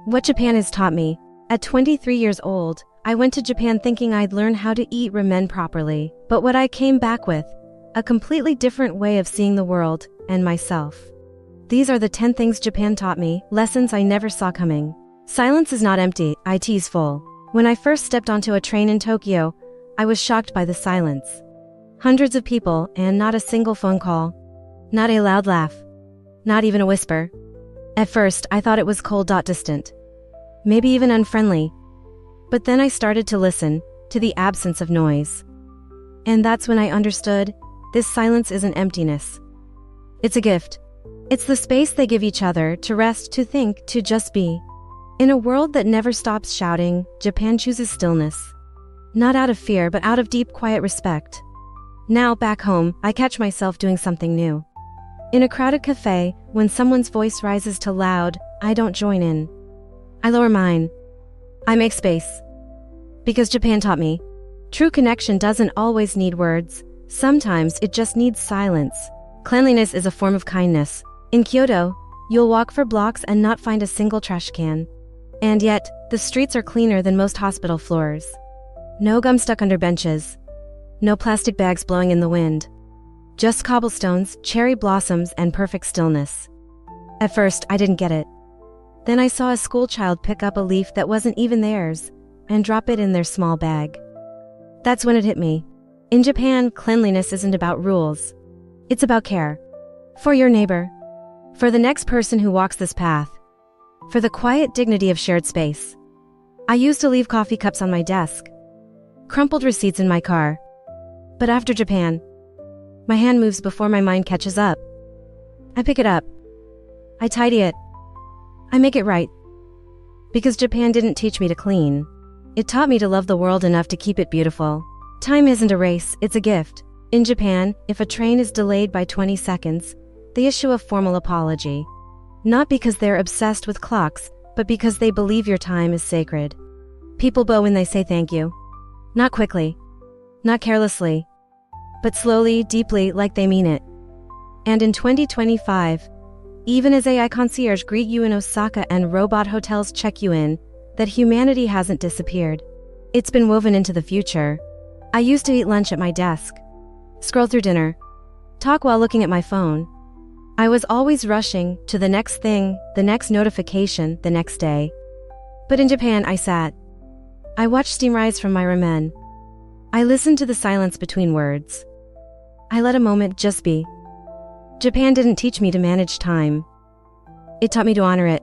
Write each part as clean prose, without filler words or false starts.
What Japan has taught me. At 23 years old, I went to Japan thinking I'd learn how to eat ramen properly, but what I came back with? A completely different way of seeing the world, and myself. These are the 10 things Japan taught me, lessons I never saw coming. Silence is not empty, it is full. When I first stepped onto a train in Tokyo, I was shocked by the silence. Hundreds of people, and not a single phone call. Not a loud laugh. Not even a whisper. At first, I thought it was cold, distant. Maybe even unfriendly. But then I started to listen, to the absence of noise. And that's when I understood, this silence isn't emptiness. It's a gift. It's the space they give each other to rest, to think, to just be. In a world that never stops shouting, Japan chooses stillness. Not out of fear, but out of deep, quiet respect. Now, back home, I catch myself doing something new. In a crowded cafe, when someone's voice rises to loud, I don't join in. I lower mine. I make space. Because Japan taught me, true connection doesn't always need words. Sometimes it just needs silence. Cleanliness is a form of kindness. In Kyoto, you'll walk for blocks and not find a single trash can. And yet, the streets are cleaner than most hospital floors. No gum stuck under benches. No plastic bags blowing in the wind. Just cobblestones, cherry blossoms, and perfect stillness. At first, I didn't get it. Then I saw a schoolchild pick up a leaf that wasn't even theirs and drop it in their small bag. That's when it hit me. In Japan, cleanliness isn't about rules. It's about care. For your neighbor. For the next person who walks this path. For the quiet dignity of shared space. I used to leave coffee cups on my desk. Crumpled receipts in my car. But after Japan, my hand moves before my mind catches up. I pick it up. I tidy it. I make it right. Because Japan didn't teach me to clean. It taught me to love the world enough to keep it beautiful. Time isn't a race, it's a gift. In Japan, if a train is delayed by 20 seconds, they issue a formal apology. Not because they're obsessed with clocks, but because they believe your time is sacred. People bow when they say thank you. Not quickly. Not carelessly. But slowly, deeply, like they mean it. And in 2025, even as AI concierge greet you in Osaka and robot hotels check you in, that humanity hasn't disappeared. It's been woven into the future. I used to eat lunch at my desk. Scroll through dinner. Talk while looking at my phone. I was always rushing to the next thing, the next notification, the next day. But in Japan, I sat. I watched steam rise from my ramen. I listened to the silence between words. I let a moment just be. Japan didn't teach me to manage time. It taught me to honor it.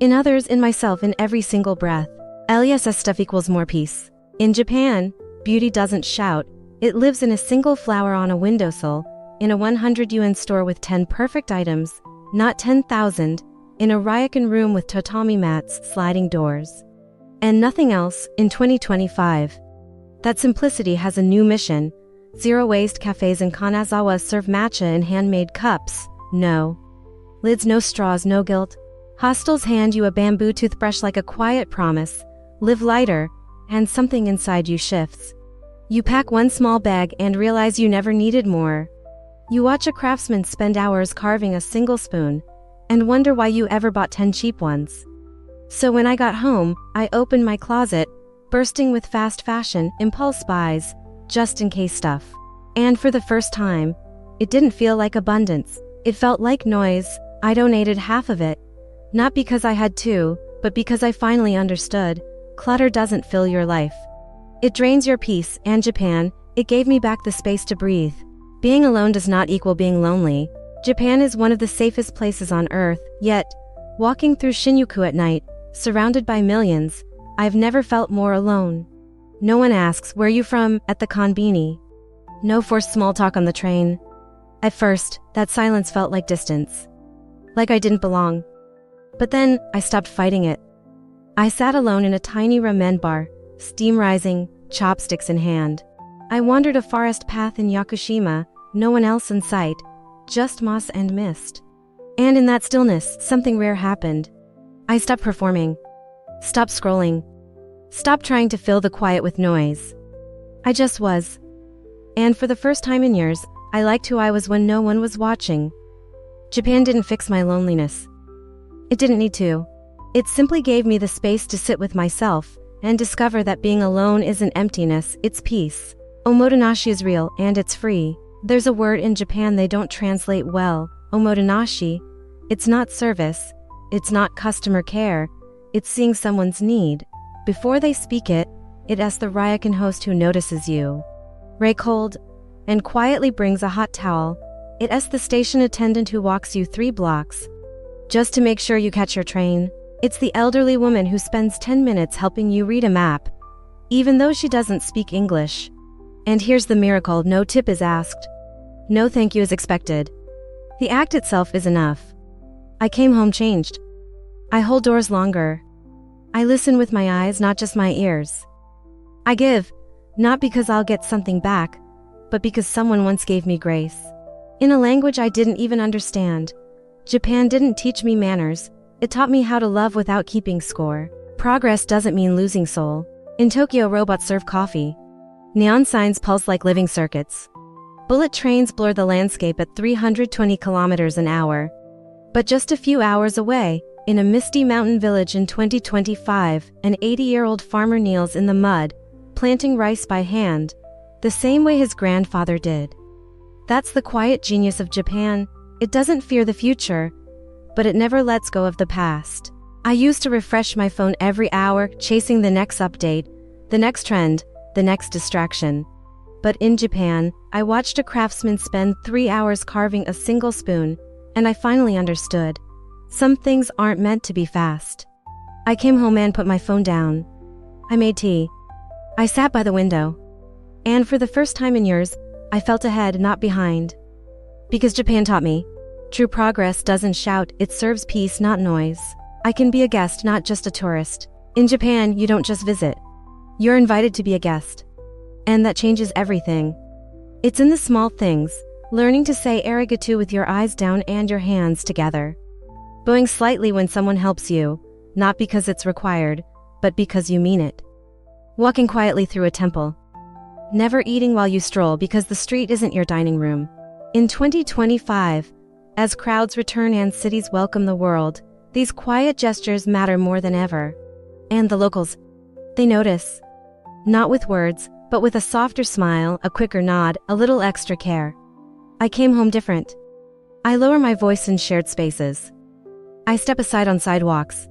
In others, in myself, in every single breath. LESS stuff equals more peace. In Japan, beauty doesn't shout. It lives in a single flower on a windowsill, in a 100 yuan store with 10 perfect items, not 10,000, in a ryokan room with tatami mats, sliding doors. And nothing else, in 2025. That simplicity has a new mission. Zero-waste cafes in Kanazawa serve matcha in handmade cups. No lids, no straws, no guilt. Hostels hand you a bamboo toothbrush like a quiet promise. Live lighter, and something inside you shifts. You pack one small bag and realize you never needed more. You watch a craftsman spend hours carving a single spoon, and wonder why you ever bought 10 cheap ones. So when I got home, I opened my closet, bursting with fast fashion, impulse buys, just-in-case stuff. And for the first time, it didn't feel like abundance. It felt like noise. I donated half of it. Not because I had to, but because I finally understood. Clutter doesn't fill your life. It drains your peace, and Japan, it gave me back the space to breathe. Being alone does not equal being lonely. Japan is one of the safest places on earth, yet, walking through Shinjuku at night, surrounded by millions, I've never felt more alone. No one asks, "Where you from?" at the konbini. No forced small talk on the train. At first, that silence felt like distance. Like I didn't belong. But then, I stopped fighting it. I sat alone in a tiny ramen bar, steam rising, chopsticks in hand. I wandered a forest path in Yakushima, no one else in sight, just moss and mist. And in that stillness, something rare happened. I stopped performing. Stopped scrolling. Stopped trying to fill the quiet with noise. I just was. And for the first time in years, I liked who I was when no one was watching. Japan didn't fix my loneliness. It didn't need to. It simply gave me the space to sit with myself and discover that being alone isn't emptiness, it's peace. Omotenashi is real and it's free. There's a word in Japan they don't translate well, omotenashi. It's not service, it's not customer care, it's seeing someone's need. Before they speak it, it asks the ryokan host who notices you. Ray cold, and quietly brings a hot towel. It asks the station attendant who walks you 3 blocks, just to make sure you catch your train. It's the elderly woman who spends 10 minutes helping you read a map, even though she doesn't speak English. And here's the miracle, no tip is asked. No thank you is expected. The act itself is enough. I came home changed. I hold doors longer. I listen with my eyes, not just my ears. I give, not because I'll get something back, but because someone once gave me grace. In a language I didn't even understand. Japan didn't teach me manners, it taught me how to love without keeping score. Progress doesn't mean losing soul. In Tokyo, robots serve coffee. Neon signs pulse like living circuits. Bullet trains blur the landscape at 320 kilometers an hour. But just a few hours away, in a misty mountain village in 2025, an 80-year-old farmer kneels in the mud, planting rice by hand, the same way his grandfather did. That's the quiet genius of Japan. It doesn't fear the future, but it never lets go of the past. I used to refresh my phone every hour, chasing the next update, the next trend, the next distraction. But in Japan, I watched a craftsman spend 3 hours carving a single spoon, and I finally understood. Some things aren't meant to be fast. I came home and put my phone down. I made tea. I sat by the window. And for the first time in years, I felt ahead, not behind. Because Japan taught me, true progress doesn't shout, it serves peace, not noise. I can be a guest, not just a tourist. In Japan, you don't just visit. You're invited to be a guest. And that changes everything. It's in the small things, learning to say arigato with your eyes down and your hands together. Bowing slightly when someone helps you, not because it's required, but because you mean it. Walking quietly through a temple. Never eating while you stroll because the street isn't your dining room. In 2025, as crowds return and cities welcome the world, these quiet gestures matter more than ever. And the locals, they notice. Not with words, but with a softer smile, a quicker nod, a little extra care. I came home different. I lower my voice in shared spaces. I step aside on sidewalks.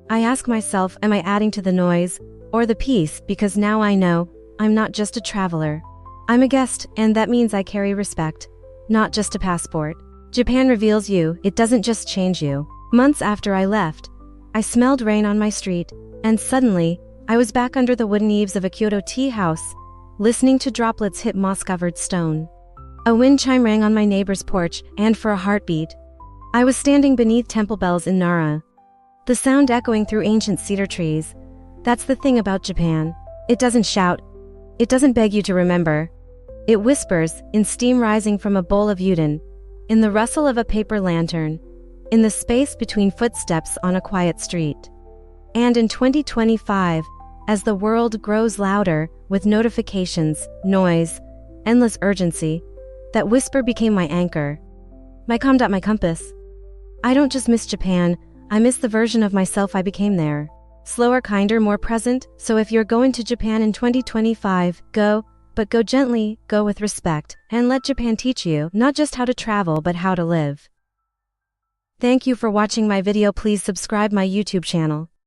I ask myself, am I adding to the noise or the peace? Because now I know I'm not just a traveler. I'm a guest, and that means I carry respect, not just a passport. Japan reveals you, it doesn't just change you. Months after I left, I smelled rain on my street, and suddenly, I was back under the wooden eaves of a Kyoto tea house, listening to droplets hit moss-covered stone. A wind chime rang on my neighbor's porch, and for a heartbeat, I was standing beneath temple bells in Nara. The sound echoing through ancient cedar trees. That's the thing about Japan. It doesn't shout. It doesn't beg you to remember. It whispers, in steam rising from a bowl of udon, in the rustle of a paper lantern, in the space between footsteps on a quiet street. And in 2025, as the world grows louder, with notifications, noise, endless urgency, that whisper became my anchor. My calm. My compass. I don't just miss Japan, I miss the version of myself I became there. Slower, kinder, more present. So if you're going to Japan in 2025, go, but go gently, go with respect, and let Japan teach you not just how to travel but how to live. Thank you for watching my video. Please subscribe my YouTube channel.